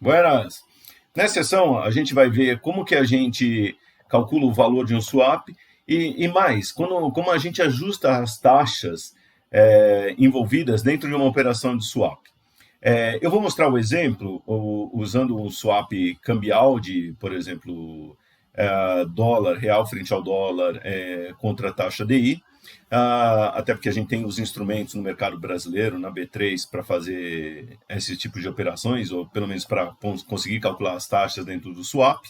Buenas! Nessa sessão, a gente vai ver como que a gente calcula o valor de um swap e mais, como a gente ajusta as taxas envolvidas dentro de uma operação de swap. Eu vou mostrar o exemplo usando um swap cambial de, por exemplo, dólar, real frente ao dólar contra a taxa DI, até porque a gente tem os instrumentos no mercado brasileiro, na B3, para fazer esse tipo de operações, ou pelo menos para conseguir calcular as taxas dentro do swap.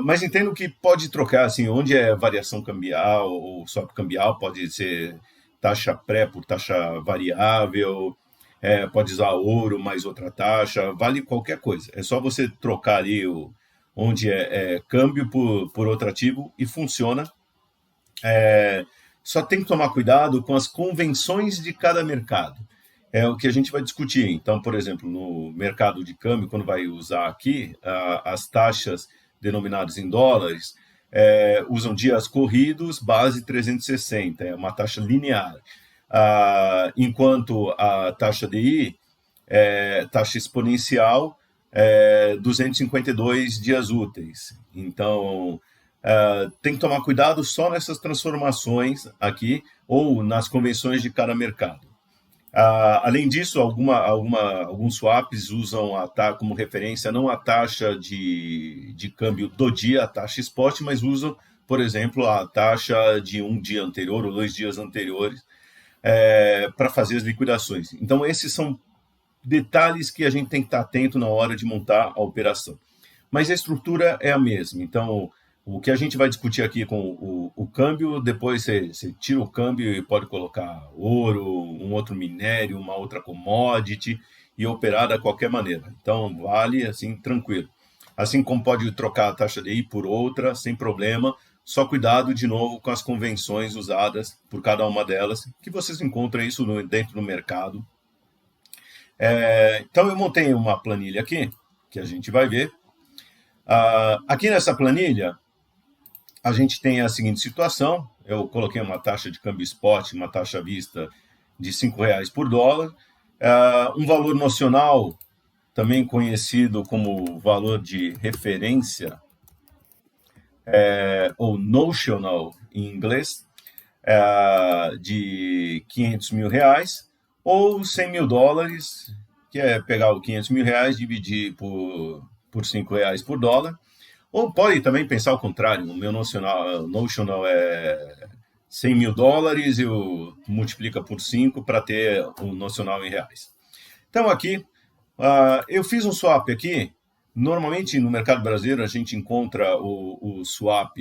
Mas entendo que pode trocar, assim, onde é variação cambial ou swap cambial, pode ser taxa pré por taxa variável, pode usar ouro mais outra taxa, vale qualquer coisa. É só você trocar ali onde é câmbio por outro ativo e funciona. Só tem que tomar cuidado com as convenções de cada mercado. É o que a gente vai discutir. Então, por exemplo, no mercado de câmbio, quando vai usar aqui, as taxas denominadas em dólares usam dias corridos, base 360, é uma taxa linear. Enquanto a taxa DI taxa exponencial, 252 dias úteis. Então, tem que tomar cuidado só nessas transformações aqui ou nas convenções de cada mercado. Além disso, alguns swaps usam como referência não a taxa de câmbio do dia, a taxa spot, mas usam, por exemplo, a taxa de um dia anterior ou 2 dias anteriores para fazer as liquidações. Então, esses são detalhes que a gente tem que estar atento na hora de montar a operação. Mas a estrutura é a mesma. Então, o que a gente vai discutir aqui com o câmbio, depois você tira o câmbio e pode colocar ouro, um outro minério, uma outra commodity e operar da qualquer maneira. Então, vale assim, tranquilo. Assim como pode trocar a taxa DI por outra, sem problema, só cuidado, de novo, com as convenções usadas por cada uma delas, que vocês encontram isso dentro do mercado. Então, eu montei uma planilha aqui, que a gente vai ver. Aqui nessa planilha, a gente tem a seguinte situação. Eu coloquei uma taxa de câmbio spot, uma taxa à vista de R$5 por dólar. Um valor nocional, também conhecido como valor de referência, ou notional em inglês, de R$500 mil, ou $100 mil, que é pegar os R$500 mil, dividir por R$5 por dólar. Ou pode também pensar ao contrário, o meu notional é $100 mil, eu multiplica por 5 para ter o nocional em reais. Então aqui, eu fiz um swap aqui. Normalmente no mercado brasileiro a gente encontra o swap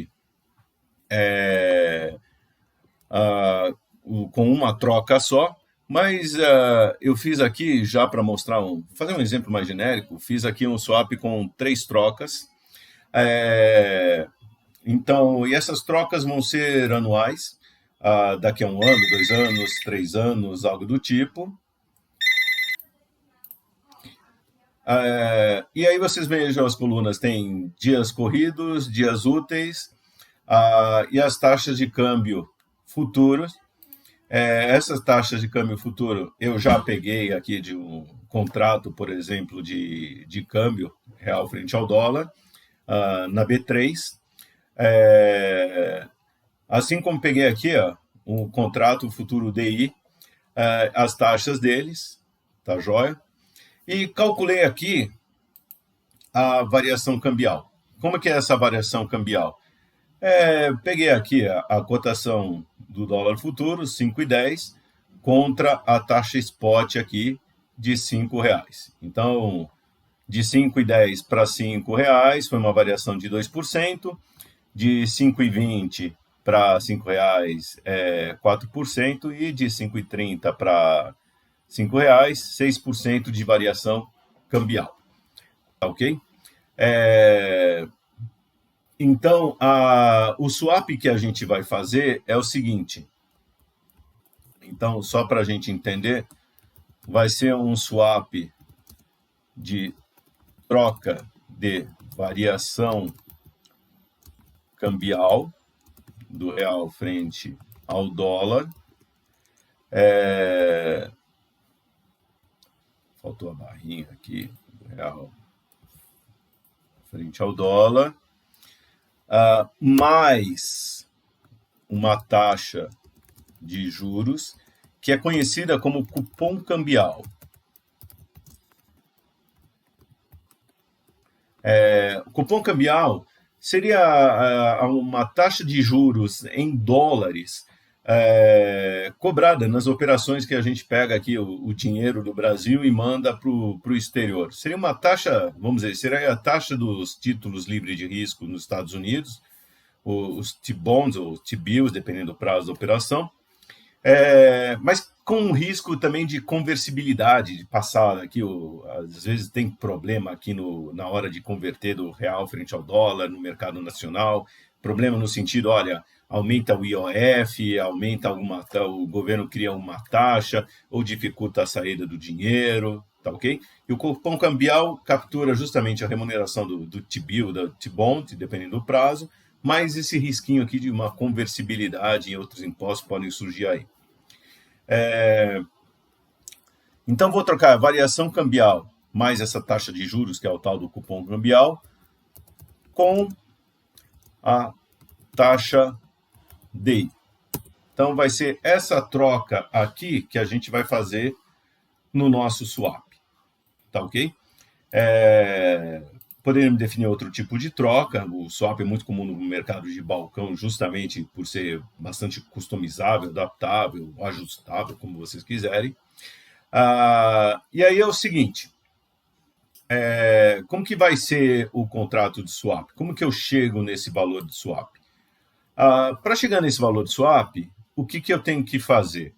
com uma troca só, mas eu fiz aqui, já para mostrar, fazer um exemplo mais genérico, fiz aqui um swap com 3 trocas. Então, e essas trocas vão ser anuais, daqui a 1 ano, 2 anos, 3 anos, algo do tipo. E aí vocês vejam as colunas, tem dias corridos, dias úteis, e as taxas de câmbio futuros. Essas taxas de câmbio futuro eu já peguei aqui de um contrato, por exemplo, de câmbio real frente ao dólar, na B3. Assim como peguei aqui um contrato futuro DI, as taxas deles, tá joia? E calculei aqui a variação cambial. Como que é essa variação cambial? Peguei aqui a cotação do dólar futuro, 5,10, contra a taxa spot aqui de R$5. Então, de 5,10 para R$5 foi uma variação de 2%, de 5,20 para R$5 4%, e de 5,30 para R$5, 6% de variação cambial. Tá ok? Então, o swap que a gente vai fazer é o seguinte. Então, só para a gente entender, vai ser um swap de troca de variação cambial do real frente ao dólar, faltou a barrinha aqui, real frente ao dólar, mais uma taxa de juros que é conhecida como cupom cambial. O cupom cambial seria uma taxa de juros em dólares cobrada nas operações que a gente pega aqui o dinheiro do Brasil e manda para o exterior. Seria uma taxa, vamos dizer, seria a taxa dos títulos livres de risco nos Estados Unidos, os T-bonds ou T-bills, dependendo do prazo da operação, mas com um risco também de conversibilidade, de passar aqui, às vezes tem problema aqui na hora de converter do real frente ao dólar no mercado nacional, problema no sentido, olha, aumenta o IOF, o governo cria uma taxa, ou dificulta a saída do dinheiro, tá ok? E o cupom cambial captura justamente a remuneração do T-bill, do T-bond, dependendo do prazo, mais esse risquinho aqui de uma conversibilidade e outros impostos podem surgir aí. Então, vou trocar a variação cambial mais essa taxa de juros, que é o tal do cupom cambial, com a taxa DI. Então, vai ser essa troca aqui que a gente vai fazer no nosso swap. Tá ok? Poderíamos definir outro tipo de troca. O swap é muito comum no mercado de balcão, justamente por ser bastante customizável, adaptável, ajustável, como vocês quiserem. E aí é o seguinte, como que vai ser o contrato de swap? Como que eu chego nesse valor de swap? Para chegar nesse valor de swap, o que eu tenho que fazer?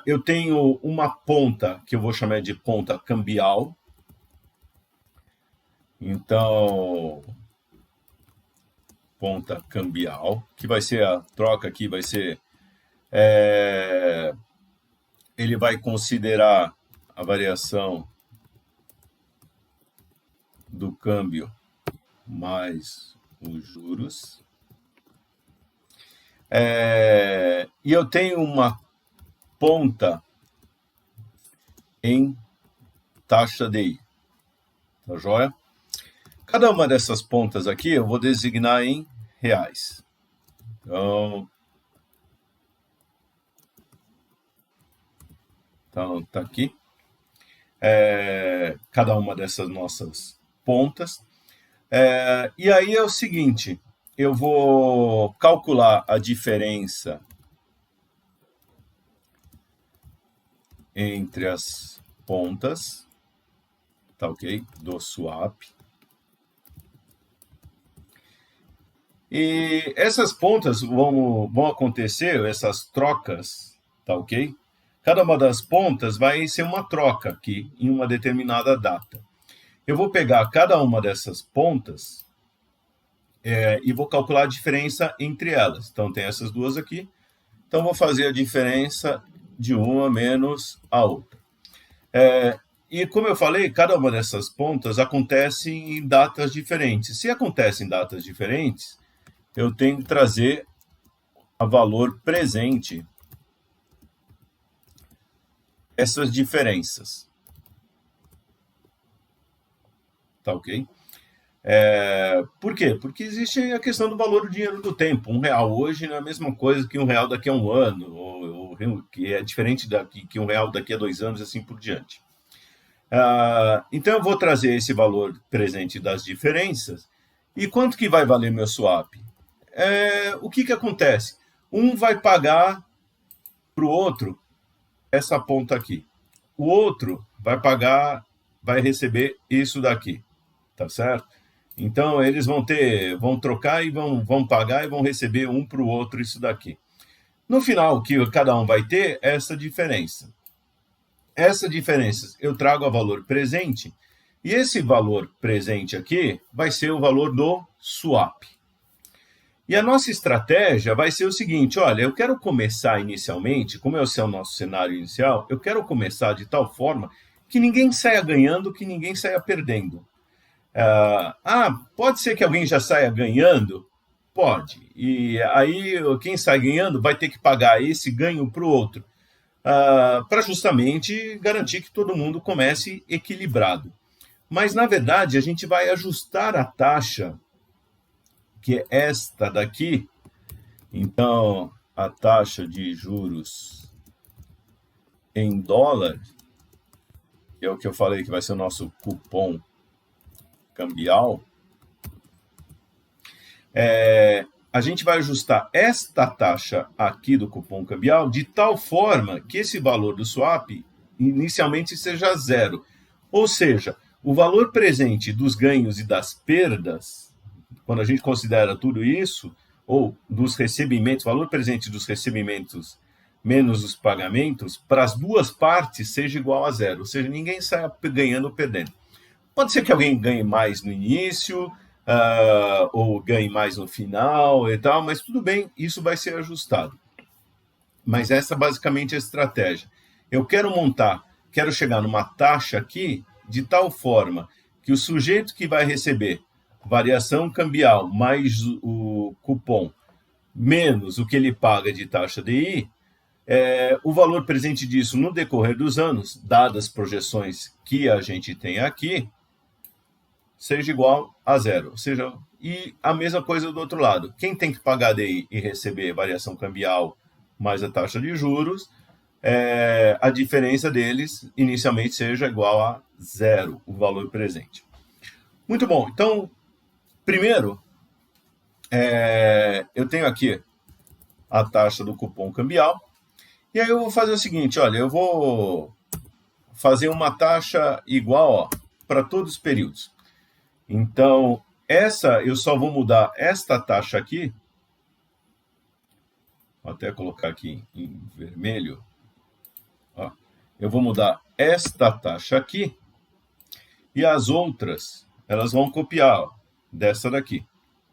Eu tenho uma ponta, que eu vou chamar de ponta cambial. Então, ponta cambial, que vai ser a troca aqui, vai ser... ele vai considerar a variação do câmbio mais os juros. E eu tenho uma ponta em taxa DI. Tá joia? Cada uma dessas pontas aqui eu vou designar em reais. Então tá aqui. Cada uma dessas nossas pontas. E aí é o seguinte, eu vou calcular a diferença entre as pontas, tá ok? Do swap. E essas pontas vão acontecer, essas trocas, tá ok? Cada uma das pontas vai ser uma troca aqui em uma determinada data. Eu vou pegar cada uma dessas pontas e vou calcular a diferença entre elas. Então, tem essas duas aqui. Então, vou fazer a diferença de uma menos a outra. E como eu falei, cada uma dessas pontas acontece em datas diferentes. Se acontece em datas diferentes, eu tenho que trazer a valor presente essas diferenças. Tá ok? Por quê? Porque existe a questão do valor do dinheiro do tempo. R$1 hoje não é a mesma coisa que R$1 daqui a um ano, ou que é diferente que R$1 daqui a 2 anos, assim por diante. Então, eu vou trazer esse valor presente das diferenças. E quanto que vai valer meu swap? O que acontece? Um vai pagar para o outro essa ponta aqui. O outro vai receber isso daqui, tá certo? Então, eles vão trocar e vão pagar e vão receber um para o outro isso daqui. No final, o que cada um vai ter é essa diferença. Essa diferença eu trago a valor presente, e esse valor presente aqui vai ser o valor do swap. E a nossa estratégia vai ser o seguinte, olha, eu quero começar inicialmente, como é o nosso cenário inicial, eu quero começar de tal forma que ninguém saia ganhando, que ninguém saia perdendo. Pode ser que alguém já saia ganhando? Pode. E aí quem sai ganhando vai ter que pagar esse ganho para o outro. para justamente garantir que todo mundo comece equilibrado. Mas, na verdade, a gente vai ajustar a taxa, que é esta daqui. Então, a taxa de juros em dólar, que é o que eu falei que vai ser o nosso cupom cambial, a gente vai ajustar esta taxa aqui do cupom cambial de tal forma que esse valor do swap inicialmente seja zero. Ou seja, o valor presente dos ganhos e das perdas, quando a gente considera tudo isso, ou dos recebimentos, valor presente dos recebimentos menos os pagamentos, para as duas partes seja igual a zero. Ou seja, ninguém sai ganhando ou perdendo. Pode ser que alguém ganhe mais no início, ou ganhe mais no final e tal, mas tudo bem, isso vai ser ajustado. Mas essa basicamente é a estratégia. Eu quero chegar numa taxa aqui de tal forma que o sujeito que vai receber variação cambial mais o cupom menos o que ele paga de taxa DI, o valor presente disso no decorrer dos anos, dadas as projeções que a gente tem aqui, seja igual a zero. Ou seja, e a mesma coisa do outro lado. Quem tem que pagar DI e receber variação cambial mais a taxa de juros, a diferença deles inicialmente seja igual a zero, o valor presente. Muito bom. Então, primeiro, eu tenho aqui a taxa do cupom cambial. E aí eu vou fazer o seguinte, olha, eu vou fazer uma taxa igual para todos os períodos. Então, eu só vou mudar esta taxa aqui, vou até colocar aqui em vermelho, eu vou mudar esta taxa aqui, e as outras, elas vão copiar dessa daqui.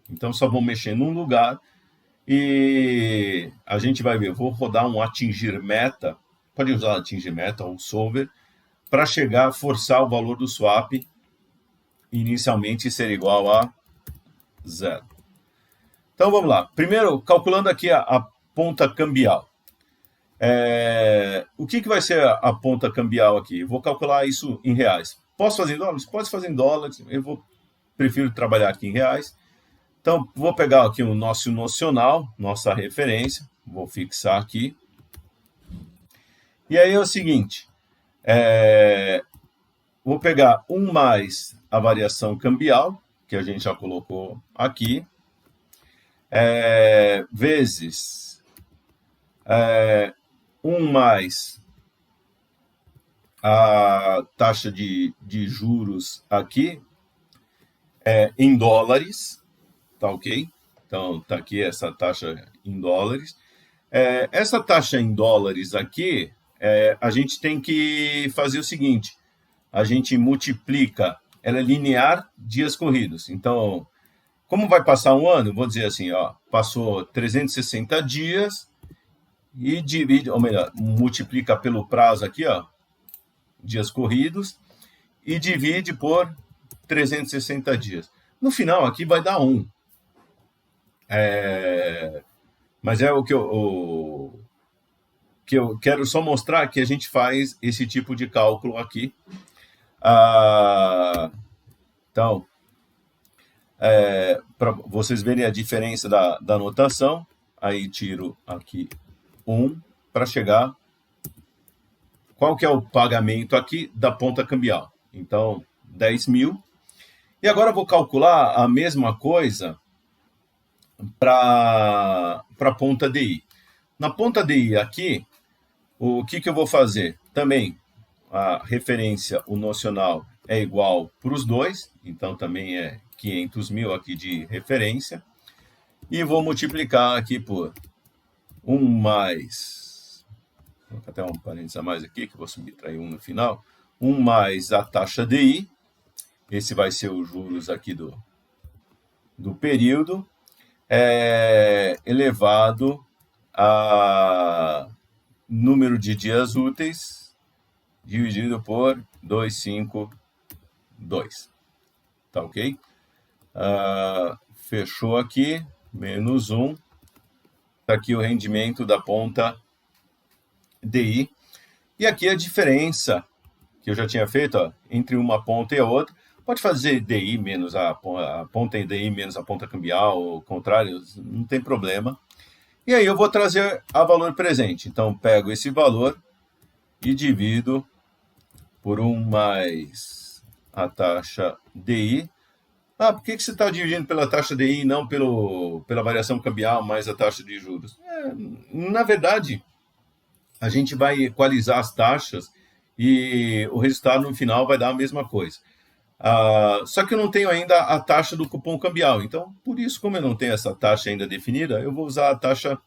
Então, só vou mexer num lugar, e a gente vai ver, eu vou rodar um atingir meta, pode usar atingir meta ou solver, para chegar a forçar o valor do swap inicialmente ser igual a zero. Então vamos lá. Primeiro, calculando aqui a ponta cambial. O que vai ser a ponta cambial aqui? Eu vou calcular isso em reais. Posso fazer em dólares? Pode fazer em dólares. Prefiro trabalhar aqui em reais. Então, vou pegar aqui o nosso nocional, nossa referência. Vou fixar aqui. E aí é o seguinte. Vou pegar 1 mais a variação cambial, que a gente já colocou aqui, vezes 1 mais a taxa de juros aqui, em dólares, tá ok? Então, tá aqui essa taxa em dólares. Essa taxa em dólares aqui, a gente tem que fazer o seguinte, a gente multiplica, ela é linear, dias corridos. Então, como vai passar um ano? Vou dizer assim, passou 360 dias e divide, ou melhor, multiplica pelo prazo aqui, dias corridos, e divide por 360 dias. No final, aqui vai dar 1. Mas é o que eu quero só mostrar que a gente faz esse tipo de cálculo aqui. Então, para vocês verem a diferença da notação, aí tiro aqui 1 para chegar. Qual que é o pagamento aqui da ponta cambial? Então, 10 mil. E agora eu vou calcular a mesma coisa para a ponta DI. Na ponta DI aqui, o que eu vou fazer? Também a referência, o nocional, é igual para os dois, então também é 500 mil aqui de referência. E vou multiplicar aqui por 1 mais, vou colocar até um parênteses a mais aqui, que eu vou subtrair 1 no final, 1 mais a taxa DI, esse vai ser os juros aqui do período, elevado a número de dias úteis, dividido por 252. Tá ok? Fechou aqui, menos 1. Tá aqui o rendimento da ponta DI. E aqui a diferença que eu já tinha feito, ó, entre uma ponta e a outra. Pode fazer DI menos a ponta em DI menos a ponta cambial, ou contrário, não tem problema. E aí eu vou trazer a valor presente. Então, pego esse valor e divido por 1 mais a taxa DI. Ah, por que você está dividindo pela taxa DI e não pela variação cambial mais a taxa de juros? Na verdade, a gente vai equalizar as taxas e o resultado no final vai dar a mesma coisa. Só que eu não tenho ainda a taxa do cupom cambial. Então, por isso, como eu não tenho essa taxa ainda definida, eu vou usar a taxa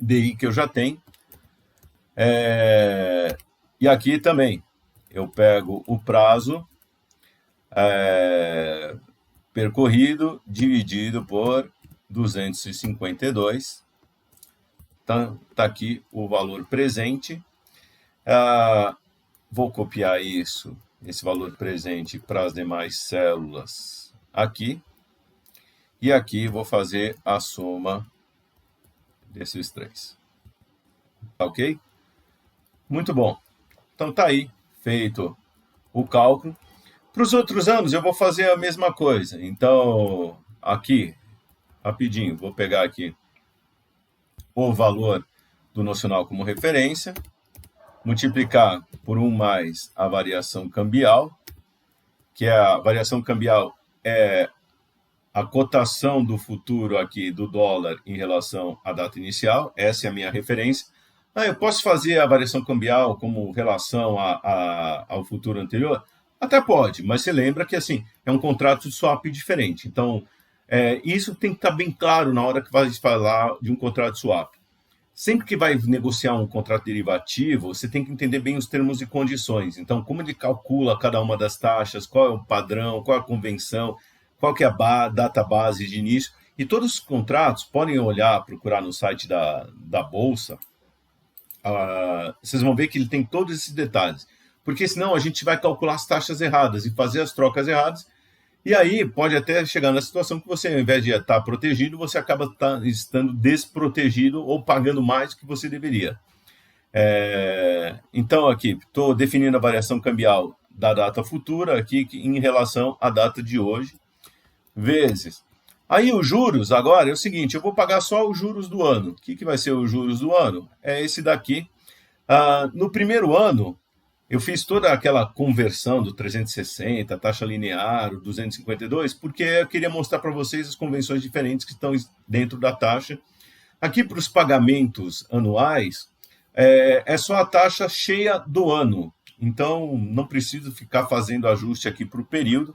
DI que eu já tenho. E aqui também, eu pego o prazo percorrido dividido por 252. Então, está aqui o valor presente. Vou copiar esse valor presente para as demais células aqui. E aqui vou fazer a soma desses três. Tá ok? Muito bom. Então tá aí, feito o cálculo. Para os outros anos eu vou fazer a mesma coisa. Então, aqui, rapidinho, vou pegar aqui o valor do nocional como referência, multiplicar por 1 mais a variação cambial, que a variação cambial é a cotação do futuro aqui do dólar em relação à data inicial, essa é a minha referência. Eu posso fazer a variação cambial como relação ao futuro anterior? Até pode, mas você lembra que assim é um contrato de swap diferente. Então, isso tem que estar bem claro na hora que vai falar de um contrato de swap. Sempre que vai negociar um contrato derivativo, você tem que entender bem os termos e condições. Então, como ele calcula cada uma das taxas, qual é o padrão, qual é a convenção, qual que é a data base de início. E todos os contratos, podem olhar, procurar no site da Bolsa, vocês vão ver que ele tem todos esses detalhes. Porque senão a gente vai calcular as taxas erradas e fazer as trocas erradas. E aí pode até chegar na situação que você, ao invés de estar protegido, você acaba estando desprotegido ou pagando mais do que você deveria. Então, aqui, estou definindo a variação cambial da data futura aqui em relação à data de hoje, vezes. Aí os juros agora é o seguinte, eu vou pagar só os juros do ano. O que vai ser os juros do ano? É esse daqui. No primeiro ano, eu fiz toda aquela conversão do 360, taxa linear, o 252, porque eu queria mostrar para vocês as convenções diferentes que estão dentro da taxa. Aqui para os pagamentos anuais, é só a taxa cheia do ano. Então, não preciso ficar fazendo ajuste aqui para o período.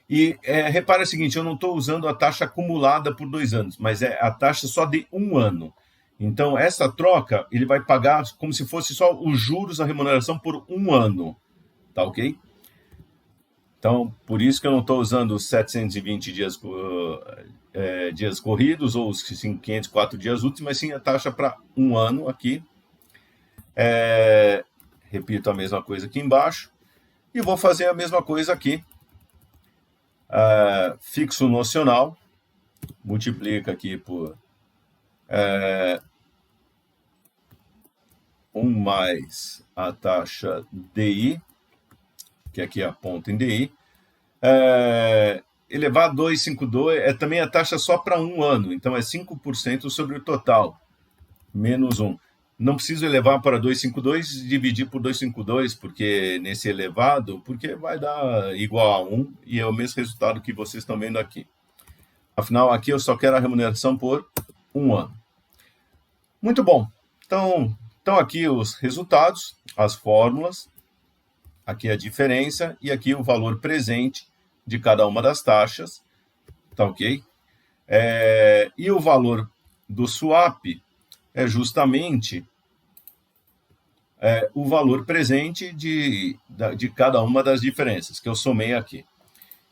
E repare o seguinte, eu não estou usando a taxa acumulada por 2 anos, mas é a taxa só de 1 ano. Então, essa troca, ele vai pagar como se fosse só os juros da remuneração por 1 ano. Tá ok? Então, por isso que eu não estou usando os 720 dias corridos ou os 504 dias úteis, mas sim a taxa para 1 ano aqui. Repito a mesma coisa aqui embaixo. E vou fazer a mesma coisa aqui. Fixo nocional. Multiplica aqui por 1 mais a taxa DI, que aqui é a ponta em DI, elevado a 252 também a taxa só para 1 ano, então é 5% sobre o total, menos 1. Não preciso elevar para 252 e dividir por 252, porque nesse elevado, porque vai dar igual a 1 e é o mesmo resultado que vocês estão vendo aqui. Afinal, aqui eu só quero a remuneração por 1 ano. Muito bom. Então aqui os resultados, as fórmulas, aqui a diferença e aqui o valor presente de cada uma das taxas, tá ok? E o valor do swap é justamente o valor presente de cada uma das diferenças que eu somei aqui.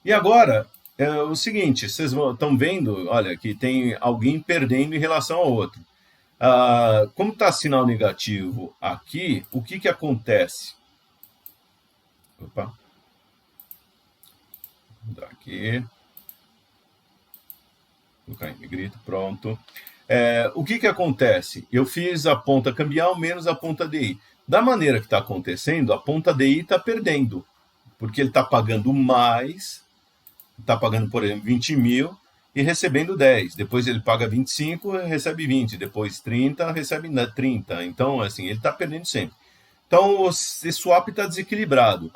E agora, é o seguinte, vocês estão vendo, olha, que tem alguém perdendo em relação ao outro. Como está sinal negativo aqui, o que acontece? Opa. Vou dar aqui. Vou colocar em negrito, pronto. O que acontece? Eu fiz a ponta cambial menos a ponta DI. Da maneira que está acontecendo, a ponta DI está perdendo, porque ele está pagando mais, está pagando, por exemplo, 20 mil e recebendo 10. Depois ele paga 25 e recebe 20. Depois 30, recebe 30. Então, assim, ele está perdendo sempre. Então, esse swap está desequilibrado.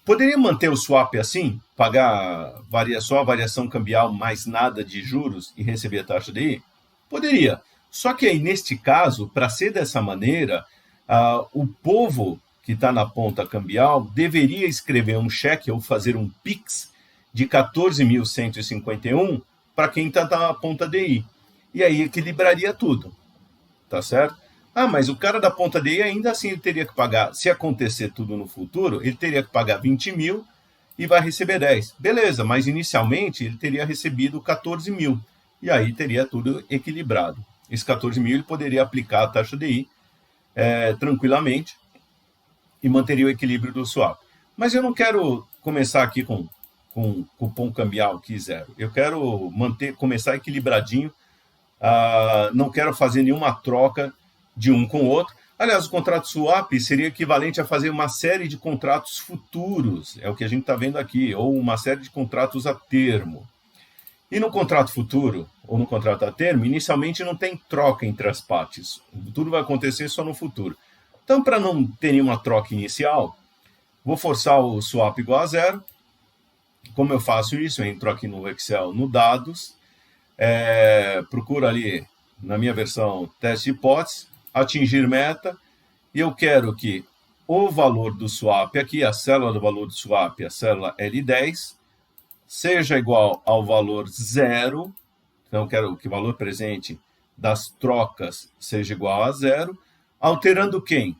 Poderia manter o swap assim, pagar só a variação cambial mais nada de juros e receber a taxa DI? Poderia. Só que aí, neste caso, para ser dessa maneira, o povo que está na ponta cambial deveria escrever um cheque ou fazer um PIX de 14.151 para quem está na ponta DI. E aí equilibraria tudo. Tá certo? Mas o cara da ponta DI ainda assim ele teria que pagar, se acontecer tudo no futuro, ele teria que pagar 20 mil e vai receber 10. Beleza, mas inicialmente ele teria recebido 14 mil. E aí teria tudo equilibrado. Esses 14 mil ele poderia aplicar a taxa DI tranquilamente e manteria o equilíbrio do swap. Mas eu não quero começar aqui com cupom cambial aqui zero. Eu quero começar equilibradinho. Não quero fazer nenhuma troca de um com o outro. Aliás, o contrato swap seria equivalente a fazer uma série de contratos futuros, é o que a gente está vendo aqui, ou uma série de contratos a termo. E no contrato futuro, ou no contrato a termo, inicialmente não tem troca entre as partes. Tudo vai acontecer só no futuro. Então, para não ter nenhuma troca inicial, vou forçar o swap igual a zero. Como eu faço isso? Eu entro aqui no Excel, no dados, procuro ali, na minha versão, teste de hipótese, atingir meta, e eu quero que o valor do swap aqui, a célula do valor do swap, a célula L10, seja igual ao valor zero. Então, eu quero que o valor presente das trocas seja igual a zero. Alterando quem?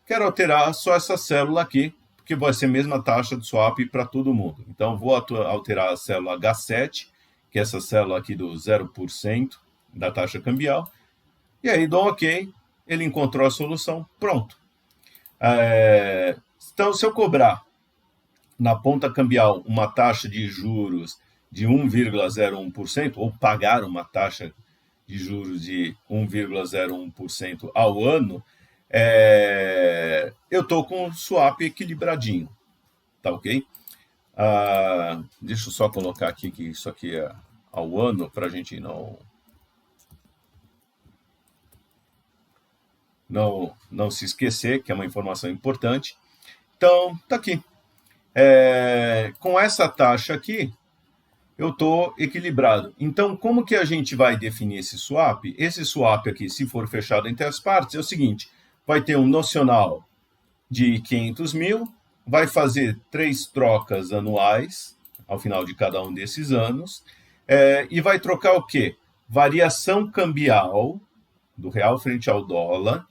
Quero alterar só essa célula aqui, porque vai ser a mesma taxa de swap para todo mundo. Então, vou alterar a célula H7, que é essa célula aqui do 0% da taxa cambial. E aí, dou OK, ele encontrou a solução, pronto. Então, se eu cobrar na ponta cambial uma taxa de juros de 1,01%, ou pagar uma taxa de juros de 1,01% ao ano, eu estou com o swap equilibradinho, tá ok? Deixa eu só colocar aqui que isso aqui é ao ano, para a gente não se esquecer, que é uma informação importante. Então, tá aqui. Com essa taxa aqui, eu estou equilibrado. Então, como que a gente vai definir esse swap? Esse swap aqui, se for fechado entre as partes, é o seguinte: vai ter um nocional de 500 mil, vai fazer 3 trocas anuais, ao final de cada um desses anos, e vai trocar o quê? Variação cambial do real frente ao dólar.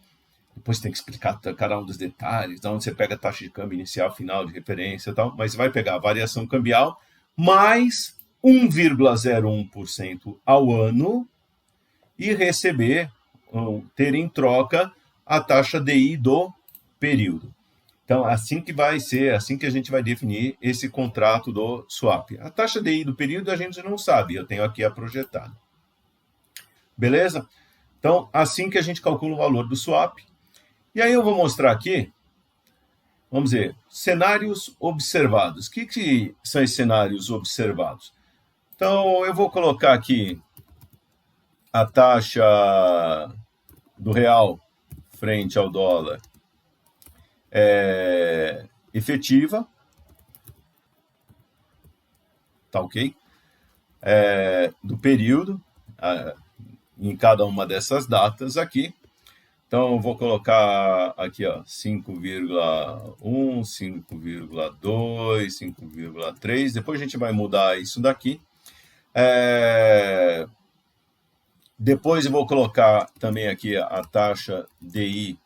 Depois tem que explicar cada um dos detalhes, de onde você pega a taxa de câmbio inicial, final, de referência e tal, mas vai pegar a variação cambial mais 1,01% ao ano e receber, ter em troca a taxa DI do período. Então, assim que vai ser, assim que a gente vai definir esse contrato do swap. A taxa DI do período a gente não sabe, eu tenho aqui a projetada. Beleza? Então, assim que a gente calcula o valor do swap. E aí eu vou mostrar aqui, vamos ver, cenários observados. O que são esses cenários observados? Então, eu vou colocar aqui a taxa do real frente ao dólar efetiva, tá ok? Do período, em cada uma dessas datas aqui. Então, eu vou colocar aqui, 5,1, 5,2, 5,3. Depois a gente vai mudar isso daqui. Depois eu vou colocar também aqui a taxa DI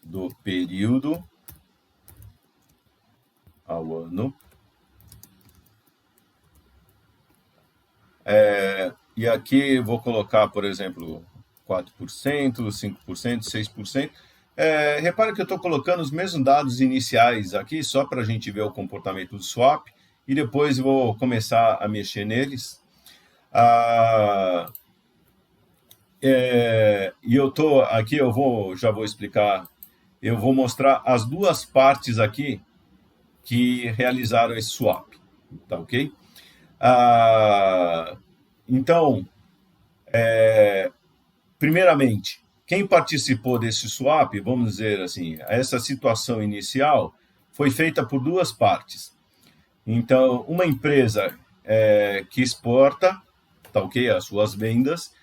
do período ao ano. E aqui eu vou colocar, por exemplo, 4%, 5%, 6%. Repara que eu estou colocando os mesmos dados iniciais aqui, só para a gente ver o comportamento do swap, e depois vou começar a mexer neles. Ah, e eu tô aqui, já vou explicar, eu vou mostrar as duas partes aqui que realizaram esse swap, tá ok? Ah, então, primeiramente, quem participou desse swap, vamos dizer assim, essa situação inicial foi feita por duas partes. Então, uma empresa que exporta, tá ok, as suas vendas,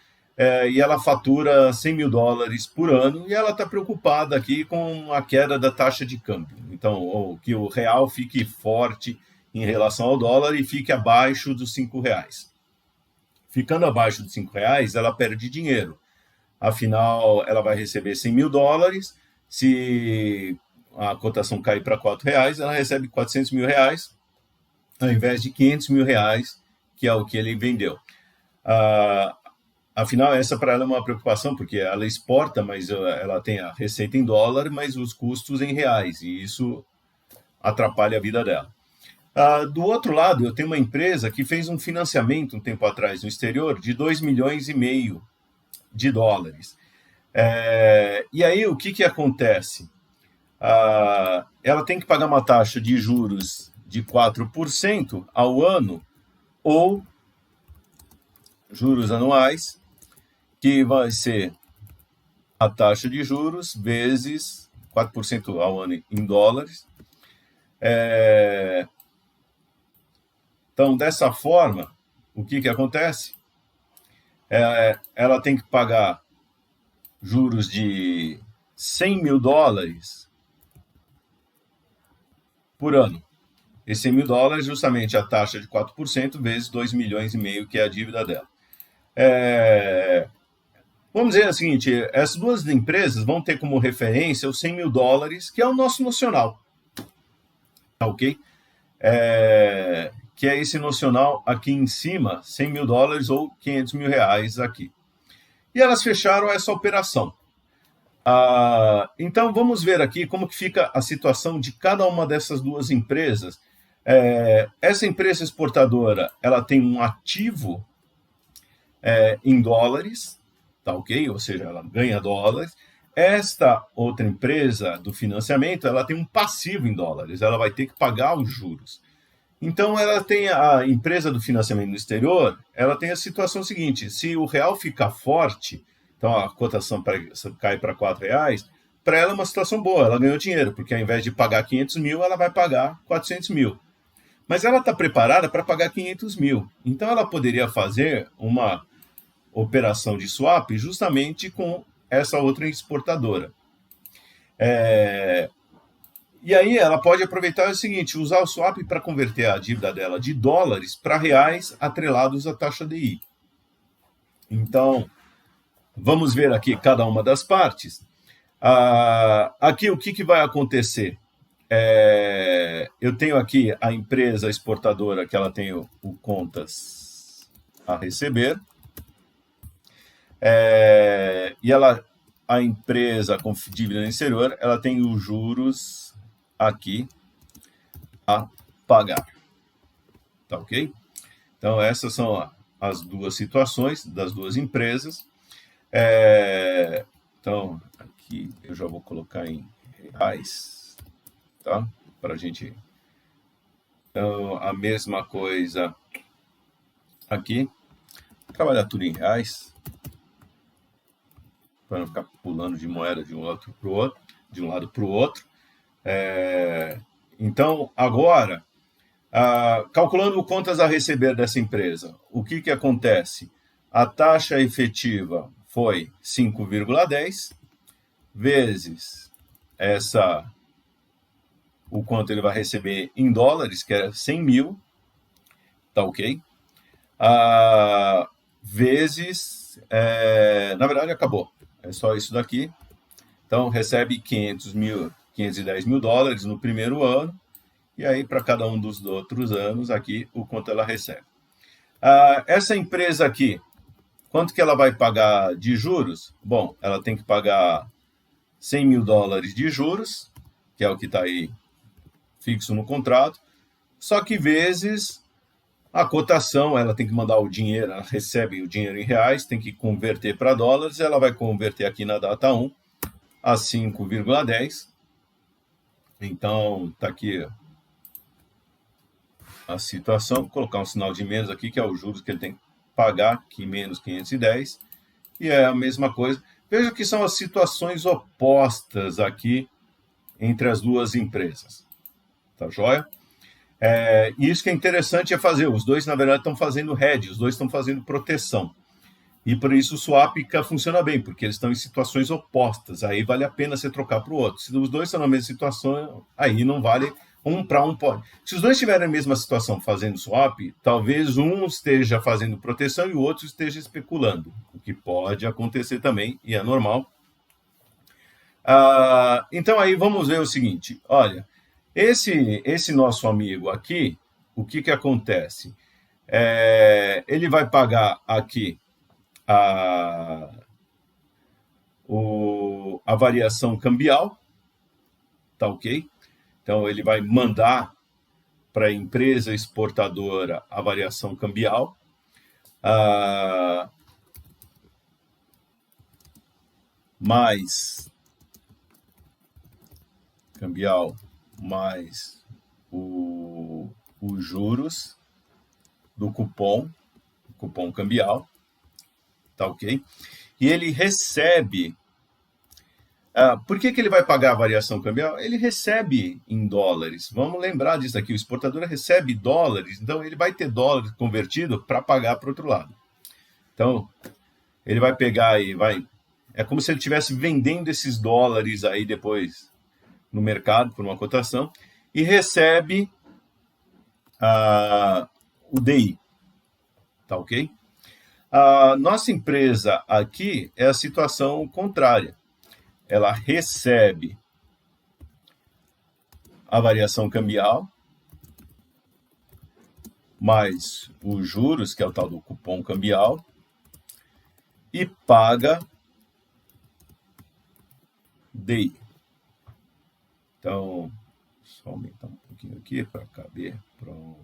e ela fatura 100 mil dólares por ano, e ela está preocupada aqui com a queda da taxa de câmbio. Então, ou que o real fique forte em relação ao dólar e fique abaixo dos R$ 5. Ficando abaixo dos R$ 5, ela perde dinheiro. Afinal, ela vai receber 100 mil dólares. Se a cotação cair para R$ 4, ela recebe 400 mil reais, ao invés de 500 mil reais, que é o que ele vendeu. Afinal, essa para ela é uma preocupação, porque ela exporta, mas ela tem a receita em dólar, mas os custos em reais, e isso atrapalha a vida dela. Do outro lado, eu tenho uma empresa que fez um financiamento um tempo atrás no exterior de 2,5 milhões de dólares. E aí, o que acontece? Ela tem que pagar uma taxa de juros de 4% ao ano, ou juros anuais, que vai ser a taxa de juros vezes 4% ao ano em dólares. Então, dessa forma, o que acontece? Ela tem que pagar juros de 100 mil dólares por ano. E 100 mil dólares, justamente a taxa de 4% vezes 2,5 milhões, que é a dívida dela. Vamos dizer o seguinte, essas duas empresas vão ter como referência os 100 mil dólares, que é o nosso nocional. Tá ok? Que é esse nocional aqui em cima, 100 mil dólares ou 500 mil reais aqui. E elas fecharam essa operação. Então, vamos ver aqui como que fica a situação de cada uma dessas duas empresas. Essa empresa exportadora, ela tem um ativo em dólares, tá ok? Ou seja, ela ganha dólares. Esta outra empresa do financiamento, ela tem um passivo em dólares, ela vai ter que pagar os juros. Então, ela tem a empresa do financiamento no exterior, ela tem a situação seguinte: se o real ficar forte, então a cotação cai para R$ 4, para ela é uma situação boa, ela ganhou dinheiro, porque ao invés de pagar 500 mil, ela vai pagar 400 mil. Mas ela está preparada para pagar 500 mil. Então, ela poderia fazer uma operação de swap justamente com essa outra exportadora. E aí ela pode aproveitar o seguinte, usar o swap para converter a dívida dela de dólares para reais atrelados à taxa DI. Então, vamos ver aqui cada uma das partes. Aqui o que vai acontecer? Eu tenho aqui a empresa exportadora, que ela tem o contas a receber. E a empresa com dívida no exterior, ela tem os juros aqui a pagar. Tá ok? Então, essas são as duas situações das duas empresas. Então, aqui eu já vou colocar em reais, tá? Para a gente... Então, a mesma coisa aqui. Trabalhar tudo em reais, para não ficar pulando de moeda de um lado para o outro. Então, agora, calculando contas a receber dessa empresa, o que acontece? A taxa efetiva foi 5,10 vezes o quanto ele vai receber em dólares, que é 100 mil, tá ok? Vezes, na verdade acabou, é só isso daqui. Então, recebe 510 mil dólares no primeiro ano, e aí para cada um dos outros anos aqui, o quanto ela recebe. Essa empresa aqui, quanto que ela vai pagar de juros? Bom, ela tem que pagar 100 mil dólares de juros, que é o que está aí fixo no contrato, só que vezes A cotação, ela tem que mandar o dinheiro, ela recebe o dinheiro em reais, tem que converter para dólares, ela vai converter aqui na data 1 a 5,10. Então, está aqui a situação. Vou colocar um sinal de menos aqui, que é os juros que ele tem que pagar, aqui menos 510. E é a mesma coisa. Veja que são as situações opostas aqui entre as duas empresas. Tá joia? E isso que é interessante é fazer. Os dois, na verdade, estão fazendo hedge, os dois estão fazendo proteção. E por isso o swap funciona bem, porque eles estão em situações opostas. Aí vale a pena você trocar para o outro. Se os dois estão na mesma situação, aí não vale. Um para um pode. Se os dois estiverem na mesma situação fazendo swap, talvez um esteja fazendo proteção e o outro esteja especulando, o que pode acontecer também, e é normal. Então aí vamos ver o seguinte, olha, esse nosso amigo aqui, o que acontece? Ele vai pagar aqui a variação cambial, tá ok? Então, ele vai mandar para a empresa exportadora a variação cambial. Mais cambial, mais os juros do cupom cambial. Tá ok? E ele recebe... por que ele vai pagar a variação cambial? Ele recebe em dólares. Vamos lembrar disso aqui. O exportador recebe dólares, então ele vai ter dólares convertido para pagar para o outro lado. Então, ele vai pegar e vai... É como se ele estivesse vendendo esses dólares aí depois no mercado por uma cotação e recebe o DI. Tá ok? A nossa empresa aqui é a situação contrária. Ela recebe a variação cambial, mais os juros, que é o tal do cupom cambial, e paga DI. Então, só aumentar um pouquinho aqui para caber. Pronto.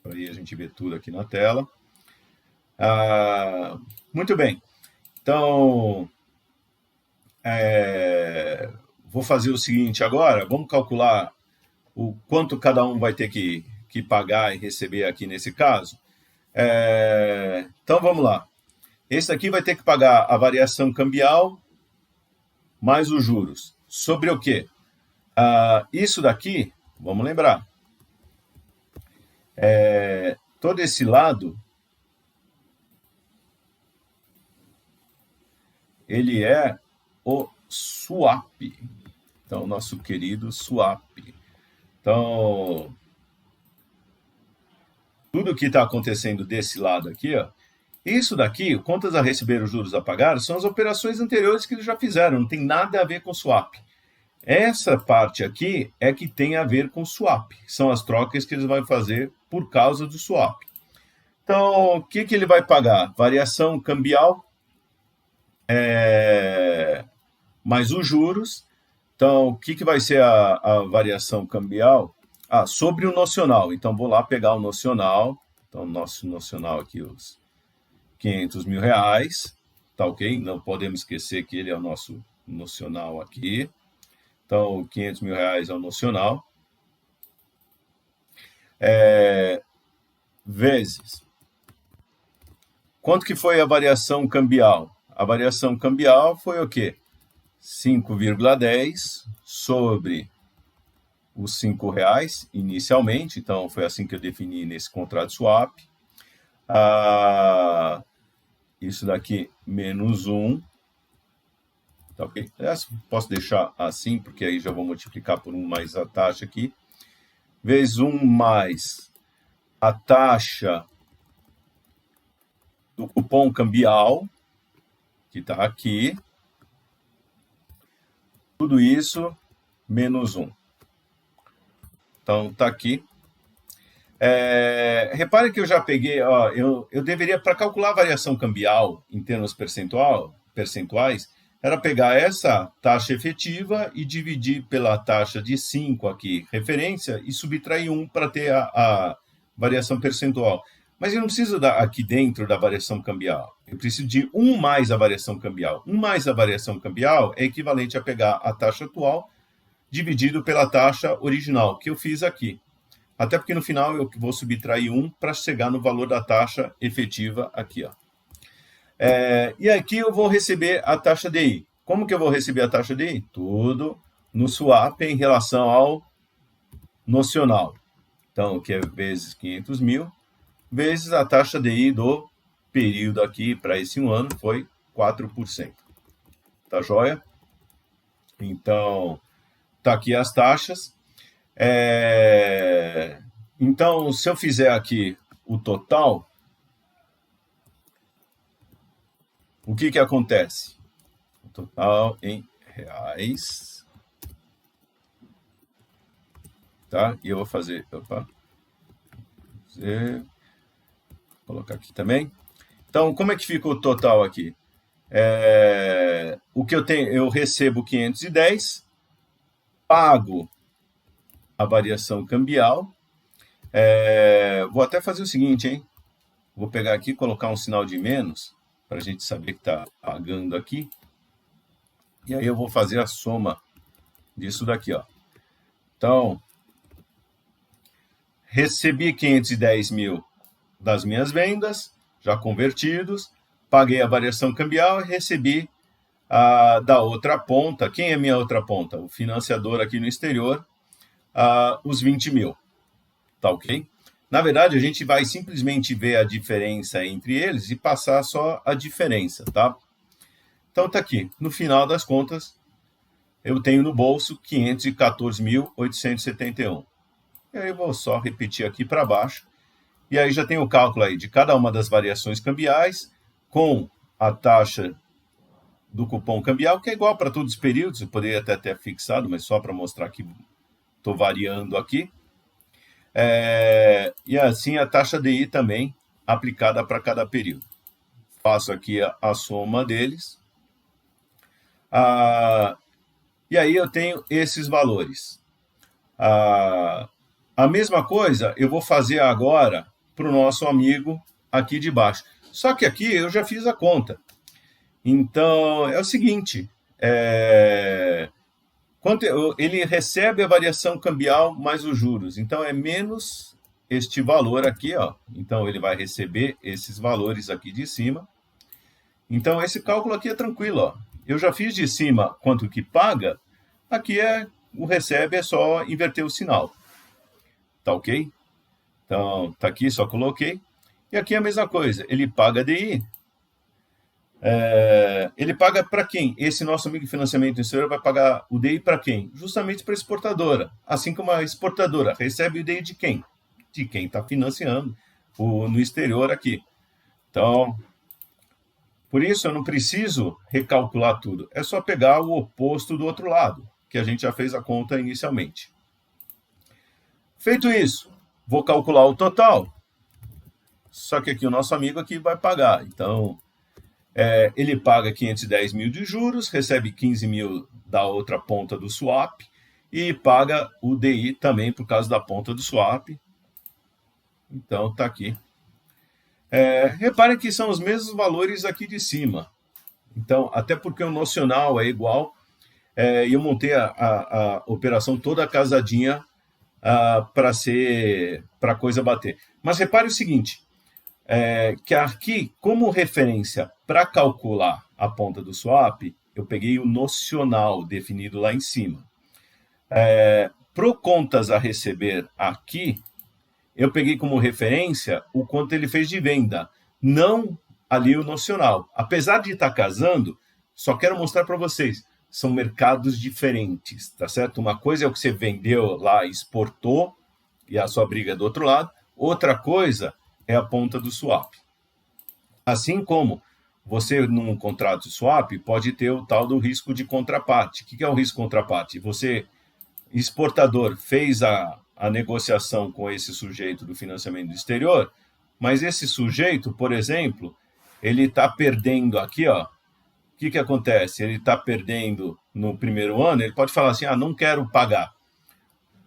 Para aí a gente ver tudo aqui na tela. Muito bem. Então... vou fazer o seguinte agora, vamos calcular o quanto cada um vai ter que pagar e receber aqui nesse caso. Então, vamos lá. Esse aqui vai ter que pagar a variação cambial mais os juros. Sobre o quê? Isso daqui, vamos lembrar, todo esse lado, ele é o swap. Então, nosso querido swap. Então, tudo que está acontecendo desse lado aqui, ó, isso daqui, contas a receber, os juros a pagar, são as operações anteriores que eles já fizeram, não tem nada a ver com swap. Essa parte aqui é que tem a ver com swap, são as trocas que eles vão fazer por causa do swap. Então, o que ele vai pagar? Variação cambial, mais os juros. Então, o que vai ser a variação cambial? Sobre o nocional. Então, vou lá pegar o nocional. Então, nosso nocional aqui, os R$500 mil. Tá ok? Não podemos esquecer que ele é o nosso nocional aqui. Então, R$500 mil é o nocional. Vezes. Quanto que foi a variação cambial? A variação cambial foi o quê? 5,10 sobre os R$5 inicialmente. Então, foi assim que eu defini nesse contrato swap. Isso daqui, menos 1. Tá ok? Posso deixar assim, porque aí já vou multiplicar por 1 mais a taxa aqui. Vezes 1 mais a taxa do cupom cambial, que está aqui. Tudo isso menos 1. Então, está aqui. Repare que eu já peguei, ó, eu deveria, para calcular a variação cambial em termos percentuais, era pegar essa taxa efetiva e dividir pela taxa de 5 aqui, referência, e subtrair 1 para ter a variação percentual. Mas eu não preciso aqui dentro da variação cambial. Eu preciso de 1 mais a variação cambial. 1 mais a variação cambial é equivalente a pegar a taxa atual dividido pela taxa original, que eu fiz aqui. Até porque no final eu vou subtrair 1 para chegar no valor da taxa efetiva aqui, ó. E aqui eu vou receber a taxa DI. Como que eu vou receber a taxa DI? Tudo no swap em relação ao nocional. Então, que é vezes 500 mil, vezes a taxa DI do período aqui para esse 1 ano foi 4%. Tá joia? Então, tá aqui as taxas. Então, se eu fizer aqui o total, o que acontece? O total em reais. Tá? E eu vou fazer... Opa. Vou colocar aqui também. Então, como é que fica o total aqui? O que eu tenho, eu recebo 510, pago a variação cambial. Vou até fazer o seguinte, hein? Vou pegar aqui e colocar um sinal de menos, para a gente saber que está pagando aqui. E aí eu vou fazer a soma disso daqui, ó. Então, recebi 510 mil das minhas vendas, já convertidos, paguei a variação cambial e recebi da outra ponta. Quem é minha outra ponta? O financiador aqui no exterior, os 20 mil. Tá ok? Na verdade, a gente vai simplesmente ver a diferença entre eles e passar só a diferença, tá? Então, tá aqui. No final das contas, eu tenho no bolso 514.871. E aí eu vou só repetir aqui para baixo. E aí já tem o cálculo aí de cada uma das variações cambiais com a taxa do cupom cambial, que é igual para todos os períodos. Eu poderia até ter fixado, mas só para mostrar que estou variando aqui. E assim a taxa DI também aplicada para cada período. Faço aqui a soma deles. E aí eu tenho esses valores. A mesma coisa eu vou fazer agora para o nosso amigo aqui de baixo. Só que aqui eu já fiz a conta. Então, é o seguinte, ele recebe a variação cambial mais os juros. Então, é menos este valor aqui, ó. Então, ele vai receber esses valores aqui de cima. Então, esse cálculo aqui é tranquilo, ó. Eu já fiz de cima quanto que paga, aqui o recebe é só inverter o sinal. Tá ok? Então, tá aqui, só coloquei. E aqui é a mesma coisa, ele paga DI. Ele paga para quem? Esse nosso amigo de financiamento exterior vai pagar o DI para quem? Justamente para a exportadora. Assim como a exportadora recebe o DI de quem? De quem está financiando no exterior aqui. Então, por isso eu não preciso recalcular tudo. É só pegar o oposto do outro lado, que a gente já fez a conta inicialmente. Feito isso, vou calcular o total. Só que aqui o nosso amigo aqui vai pagar. Então, ele paga 510 mil de juros, recebe 15 mil da outra ponta do swap e paga o DI também por causa da ponta do swap. Então, está aqui. Reparem que são os mesmos valores aqui de cima. Então, até porque o nocional é igual, e eu montei a operação toda casadinha para a coisa bater. Mas repare o seguinte, que aqui, como referência para calcular a ponta do swap, eu peguei o nocional definido lá em cima. Pro contas a receber aqui, eu peguei como referência o quanto ele fez de venda, não ali o nocional. Apesar de estar casando, só quero mostrar para vocês, são mercados diferentes, tá certo? Uma coisa é o que você vendeu lá, exportou, e a sua briga é do outro lado. Outra coisa é a ponta do swap. Assim como você, num contrato de swap, pode ter o tal do risco de contraparte. O que é o risco de contraparte? Você, exportador, fez a negociação com esse sujeito do financiamento do exterior, mas esse sujeito, por exemplo, ele está perdendo aqui, ó. O que acontece? Ele está perdendo no primeiro ano, ele pode falar assim, não quero pagar.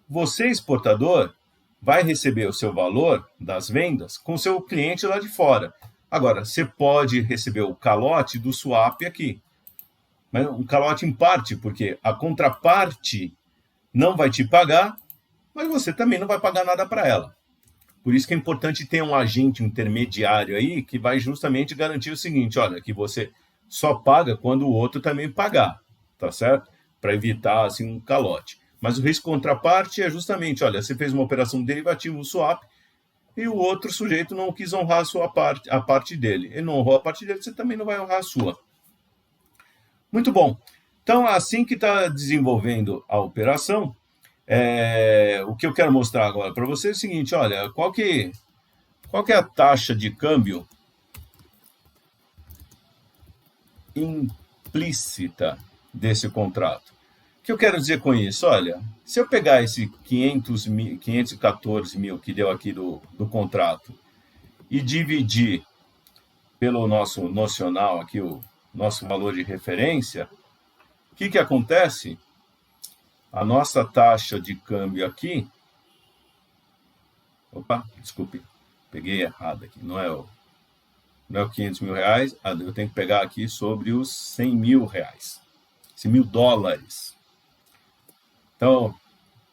Você, exportador, vai receber o seu valor das vendas com o seu cliente lá de fora. Agora, você pode receber o calote do swap aqui, mas um calote em parte, porque a contraparte não vai te pagar, mas você também não vai pagar nada para ela. Por isso que é importante ter um agente intermediário aí que vai justamente garantir o seguinte, olha, que você só paga quando o outro também pagar, tá certo? Para evitar assim um calote. Mas o risco contraparte é justamente, olha, você fez uma operação derivativa, um swap, e o outro sujeito não quis honrar a parte dele. Ele não honrou a parte dele, você também não vai honrar a sua. Muito bom. Então, assim que está desenvolvendo a operação, o que eu quero mostrar agora para você é o seguinte, olha, qual que é a taxa de câmbio implícita desse contrato? O que eu quero dizer com isso? Olha, se eu pegar esse 514 mil que deu aqui do contrato e dividir pelo nosso nocional aqui, o nosso valor de referência, o que acontece? A nossa taxa de câmbio aqui... Opa, desculpe, peguei errado aqui. Não é o 500 mil reais, eu tenho que pegar aqui sobre os 100 mil reais. 100 mil dólares. Então,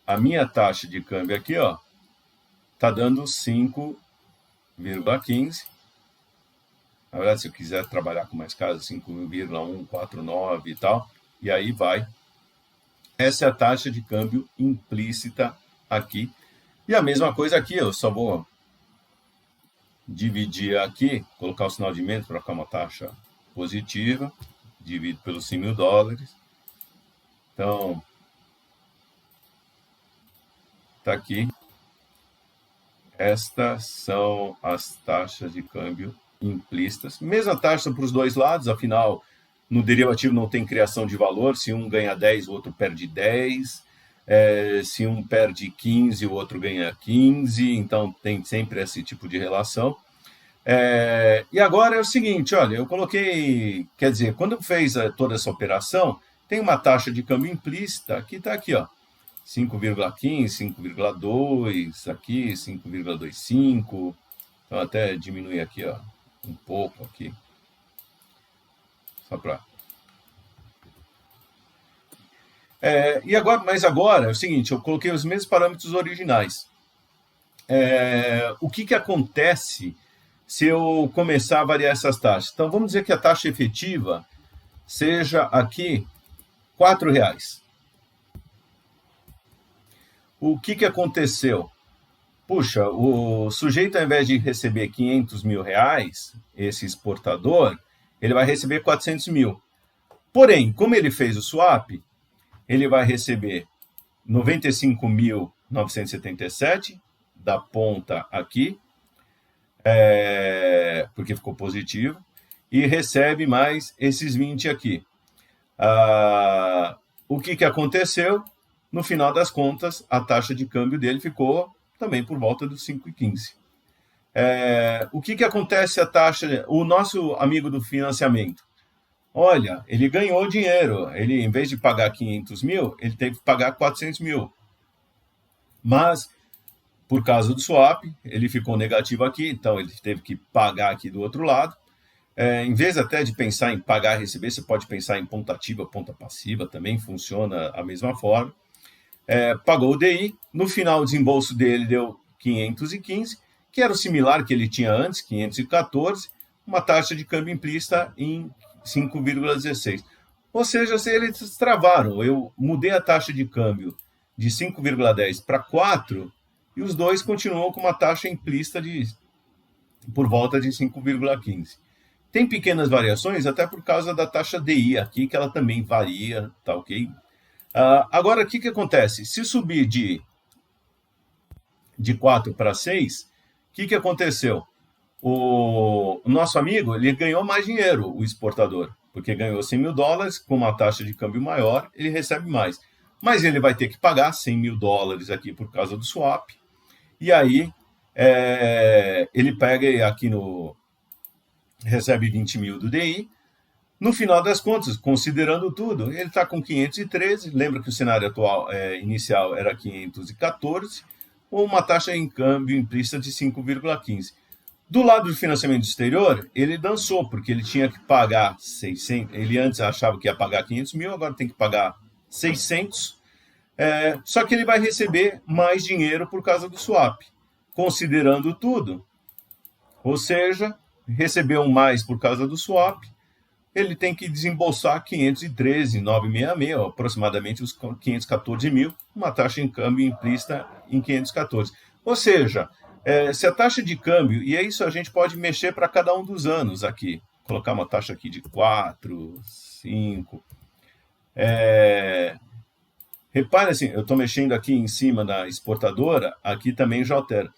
a minha taxa de câmbio aqui, ó, tá dando 5,15. Na verdade, se eu quiser trabalhar com mais caro, 5,149 e tal, e aí vai. Essa é a taxa de câmbio implícita aqui. E a mesma coisa aqui, eu só vou dividir aqui, colocar o sinal de menos para ficar uma taxa positiva, divido pelos 100 mil dólares. Então, está aqui. Estas são as taxas de câmbio implícitas. Mesma taxa para os dois lados, afinal, no derivativo não tem criação de valor. Se um ganha 10, o outro perde 10. Se um perde 15, o outro ganha 15. Então, tem sempre esse tipo de relação. E agora é o seguinte, olha, eu coloquei... Quer dizer, quando fez toda essa operação, tem uma taxa de câmbio implícita que está aqui, ó. 5,15, 5,2, aqui 5,25. Então, até diminuir aqui, ó, um pouco aqui. Só para... Mas agora é o seguinte, eu coloquei os mesmos parâmetros originais. O que acontece se eu começar a variar essas taxas? Então, vamos dizer que a taxa efetiva seja aqui R$4. O que aconteceu? Puxa, o sujeito, ao invés de receber 500 mil reais, esse exportador, ele vai receber 400 mil. Porém, como ele fez o swap, ele vai receber 95.977 da ponta aqui, porque ficou positivo, e recebe mais esses 20 aqui. O que aconteceu? No final das contas, a taxa de câmbio dele ficou também por volta dos 5,15. O que acontece a taxa? O nosso amigo do financiamento, olha, ele ganhou dinheiro. Ele, em vez de pagar 500 mil, ele teve que pagar 400 mil. Mas, por causa do swap, ele ficou negativo aqui, então ele teve que pagar aqui do outro lado. Em vez até de pensar em pagar e receber, você pode pensar em ponta ativa, ponta passiva, também funciona a mesma forma. Pagou o DI, no final o desembolso dele deu 515, que era o similar que ele tinha antes, 514, uma taxa de câmbio implícita em 5,16. Ou seja, se eles travaram, eu mudei a taxa de câmbio de 5,10 para 4 e os dois continuam com uma taxa implícita por volta de 5,15. Tem pequenas variações, até por causa da taxa DI aqui, que ela também varia, tá ok? Agora, o que acontece? Se subir de 4 para 6, o que aconteceu? O nosso amigo, ele ganhou mais dinheiro, o exportador, porque ganhou 100 mil dólares, com uma taxa de câmbio maior, ele recebe mais. Mas ele vai ter que pagar 100 mil dólares aqui por causa do swap, e aí ele pega aqui recebe 20 mil do DI. No final das contas, considerando tudo, ele está com 513. Lembra que o cenário atual inicial era 514. ou uma taxa em câmbio implícita de 5,15. Do lado do financiamento exterior, ele dançou, porque ele tinha que pagar 600, ele antes achava que ia pagar 500 mil, agora tem que pagar 600, só que ele vai receber mais dinheiro por causa do swap, considerando tudo. Ou seja, recebeu mais por causa do swap, ele tem que desembolsar 513,966, aproximadamente os 514 mil, uma taxa em câmbio implícita em 514. Ou seja, se a taxa de câmbio, e é isso a gente pode mexer para cada um dos anos aqui, colocar uma taxa aqui de 4, 5. Repare assim, eu estou mexendo aqui em cima da exportadora, aqui também já altera.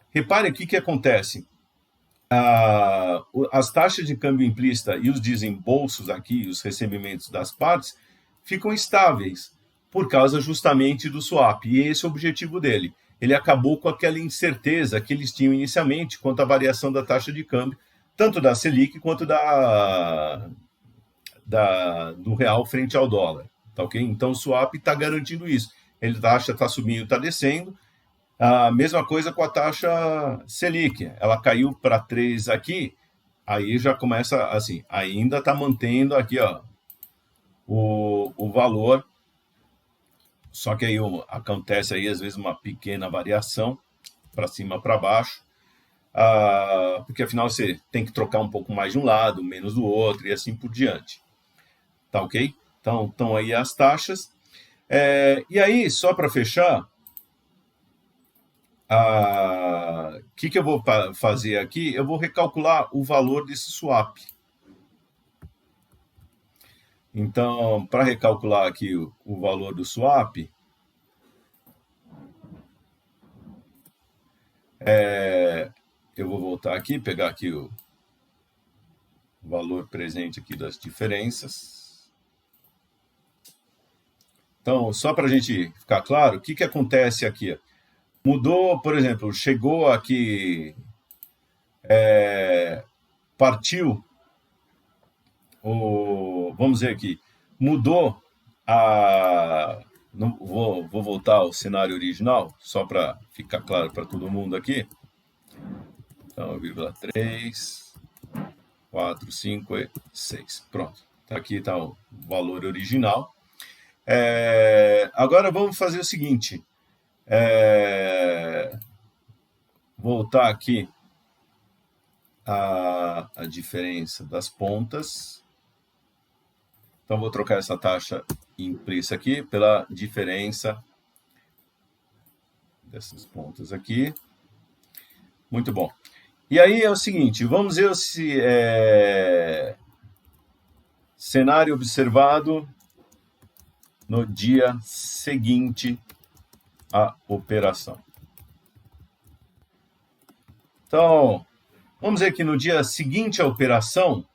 Repare aqui o que acontece. As taxas de câmbio implícita e os desembolsos aqui, os recebimentos das partes, ficam estáveis por causa justamente do swap. E esse é o objetivo dele. Ele acabou com aquela incerteza que eles tinham inicialmente quanto à variação da taxa de câmbio, tanto da Selic quanto do real frente ao dólar. Tá, okay? Então o swap está garantindo isso. A taxa está subindo, está descendo. A mesma coisa com a taxa Selic. Ela caiu para 3 aqui, aí já começa assim, ainda está mantendo aqui ó, o valor, só que aí acontece aí às vezes uma pequena variação para cima, para baixo, porque afinal você tem que trocar um pouco mais de um lado, menos do outro e assim por diante. Tá ok? Então, estão aí as taxas. E aí, só para fechar, o que eu vou fazer aqui? Eu vou recalcular o valor desse swap. Então, para recalcular aqui o valor do swap, eu vou voltar aqui, pegar aqui o valor presente aqui das diferenças. Então, só para a gente ficar claro, o que acontece aqui? Mudou, por exemplo, chegou aqui, partiu, vamos dizer aqui, mudou não, vou voltar ao cenário original, só para ficar claro para todo mundo aqui. Então, 0,3, 4, 5 e 6. Pronto. Aqui está o valor original. Agora vamos fazer o seguinte. Voltar aqui a diferença das pontas. Então, vou trocar essa taxa implícita aqui pela diferença dessas pontas aqui. Muito bom. E aí é o seguinte, vamos ver se cenário observado no dia seguinte à operação. Então, vamos ver que no dia seguinte à operação,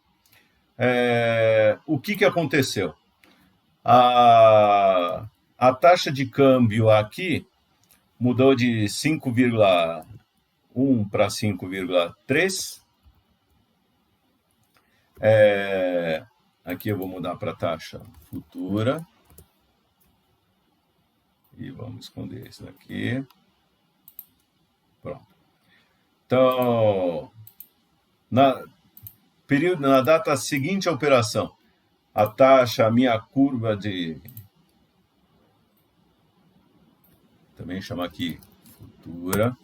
o que aconteceu? A taxa de câmbio aqui mudou de 5,1 para 5,3. Aqui eu vou mudar para a taxa futura. E vamos esconder isso daqui. Pronto. Então, na data seguinte à operação, a taxa, a minha curva de... Também chama aqui futura.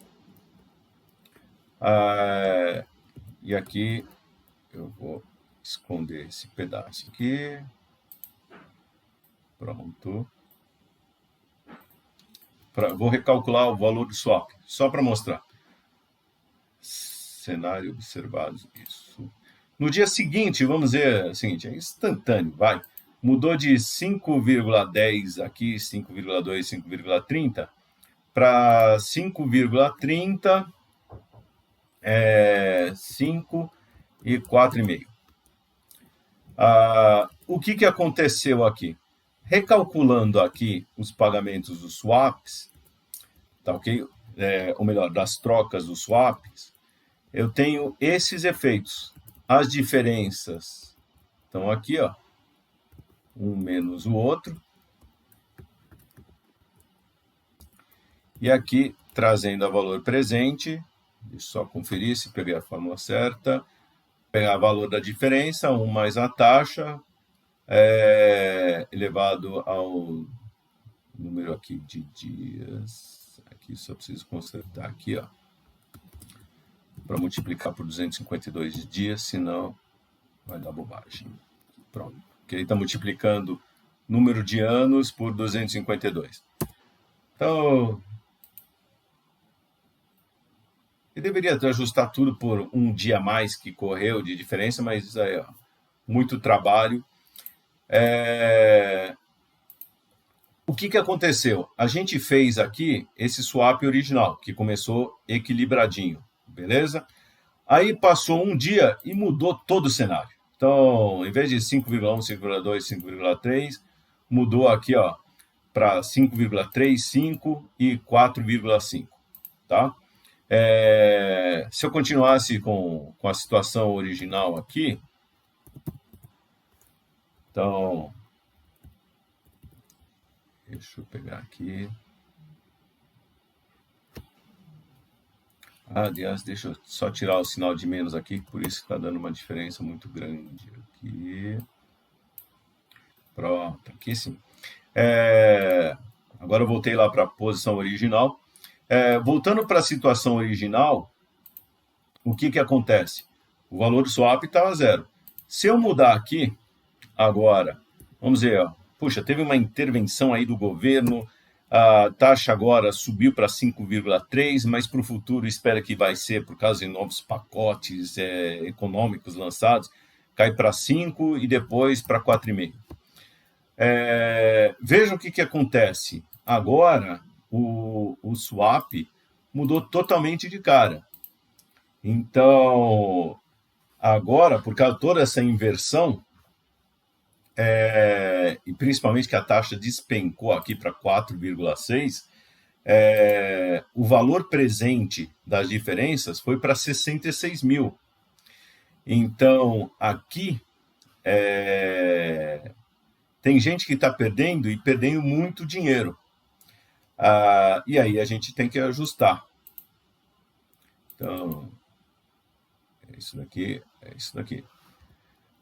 E aqui eu vou esconder esse pedaço aqui. Pronto. Vou recalcular o valor do swap, só para mostrar. Cenário observado, isso. No dia seguinte, vamos dizer o seguinte, é instantâneo, vai. Mudou de 5,10 aqui, 5,2, 5,30, para 5,30, 5 e 4,5. O que aconteceu aqui? Recalculando aqui os pagamentos dos swaps, tá ok? Ou melhor, das trocas dos swaps, eu tenho esses efeitos. As diferenças estão aqui, ó, um menos o outro. E aqui trazendo a valor presente. Deixa eu só conferir se peguei a fórmula certa. Pegar o valor da diferença, 1 mais a taxa, elevado ao número aqui de dias. Aqui só preciso consertar aqui, ó, para multiplicar por 252 dias, senão vai dar bobagem. Pronto. Porque ele está multiplicando número de anos por 252. Então, eu deveria ajustar tudo por um dia a mais que correu de diferença, mas isso aí, ó, muito trabalho. O que aconteceu? A gente fez aqui esse swap original, que começou equilibradinho, beleza? Aí passou um dia e mudou todo o cenário. Então, em vez de 5,1, 5,2, 5,3, mudou aqui, ó, para 5,35 e 4,5, tá? Se eu continuasse com a situação original aqui, então, deixa eu pegar aqui. Aliás, deixa eu só tirar o sinal de menos aqui, por isso está dando uma diferença muito grande aqui. Pronto, aqui sim. Agora eu voltei lá para a posição original. Voltando para a situação original, o que acontece? O valor do swap estava 0. Se eu mudar aqui, agora, vamos ver, ó, puxa, teve uma intervenção aí do governo, a taxa agora subiu para 5,3, mas para o futuro espera que vai ser, por causa de novos pacotes econômicos lançados, cai para 5 e depois para 4,5. Veja o que acontece. Agora, o swap mudou totalmente de cara. Então, agora, por causa de toda essa inversão, e principalmente que a taxa despencou aqui para 4,6, o valor presente das diferenças foi para 66 mil. Então, aqui, tem gente que está perdendo e perdendo muito dinheiro. E aí a gente tem que ajustar. Então, é isso daqui.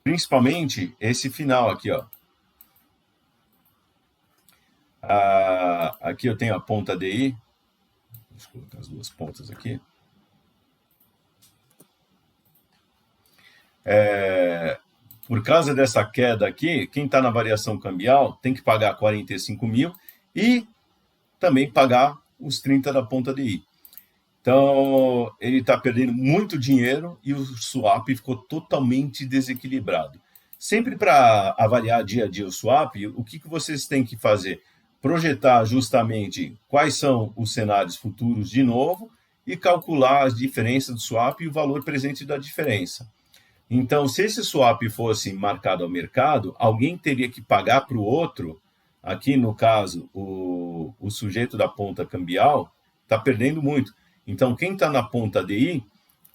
Principalmente esse final aqui, ó. Aqui eu tenho a ponta DI. Deixa eu colocar as duas pontas aqui. Por causa dessa queda aqui, quem está na variação cambial tem que pagar 45 mil e também pagar os 30 da ponta DI. Então, ele está perdendo muito dinheiro e o swap ficou totalmente desequilibrado. Sempre para avaliar dia a dia o swap, o que vocês têm que fazer? Projetar justamente quais são os cenários futuros de novo e calcular as diferenças do swap e o valor presente da diferença. Então, se esse swap fosse marcado ao mercado, alguém teria que pagar para o outro, aqui no caso, o sujeito da ponta cambial, está perdendo muito. Então, quem está na ponta DI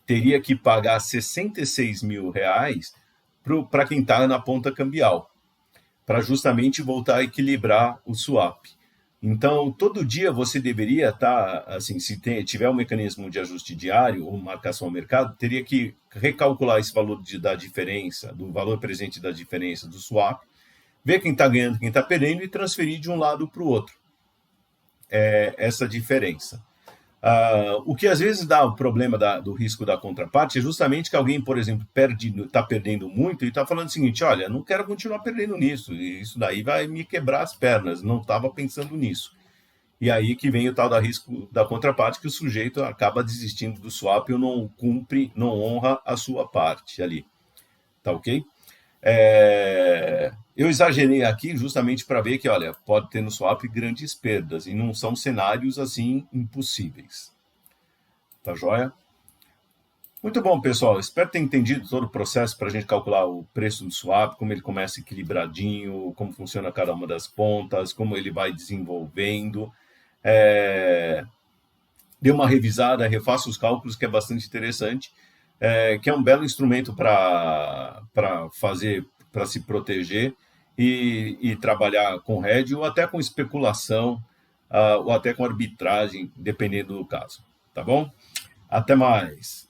teria que pagar 66 mil reais para quem está na ponta cambial, para justamente voltar a equilibrar o swap. Então, todo dia você deveria estar, assim, se tiver um mecanismo de ajuste diário ou marcação ao mercado, teria que recalcular esse valor da diferença, do valor presente da diferença do swap, ver quem está ganhando, quem está perdendo e transferir de um lado para o outro essa diferença. O que às vezes dá o problema do risco da contraparte é justamente que alguém, por exemplo, está perdendo muito e está falando o seguinte: olha, não quero continuar perdendo nisso, isso daí vai me quebrar as pernas, não estava pensando nisso. E aí que vem o tal da risco da contraparte, que o sujeito acaba desistindo do swap ou não cumpre, não honra a sua parte ali. Tá ok? Eu exagerei aqui justamente para ver que, olha, pode ter no swap grandes perdas e não são cenários assim impossíveis. Tá joia? Muito bom, pessoal. Espero ter entendido todo o processo para a gente calcular o preço do swap, como ele começa equilibradinho, como funciona cada uma das pontas, como ele vai desenvolvendo. Dê uma revisada, refaça os cálculos, que é bastante interessante. Que é um belo instrumento para fazer, para se proteger e trabalhar com hedge ou até com especulação ou até com arbitragem, dependendo do caso. Tá bom? Até mais!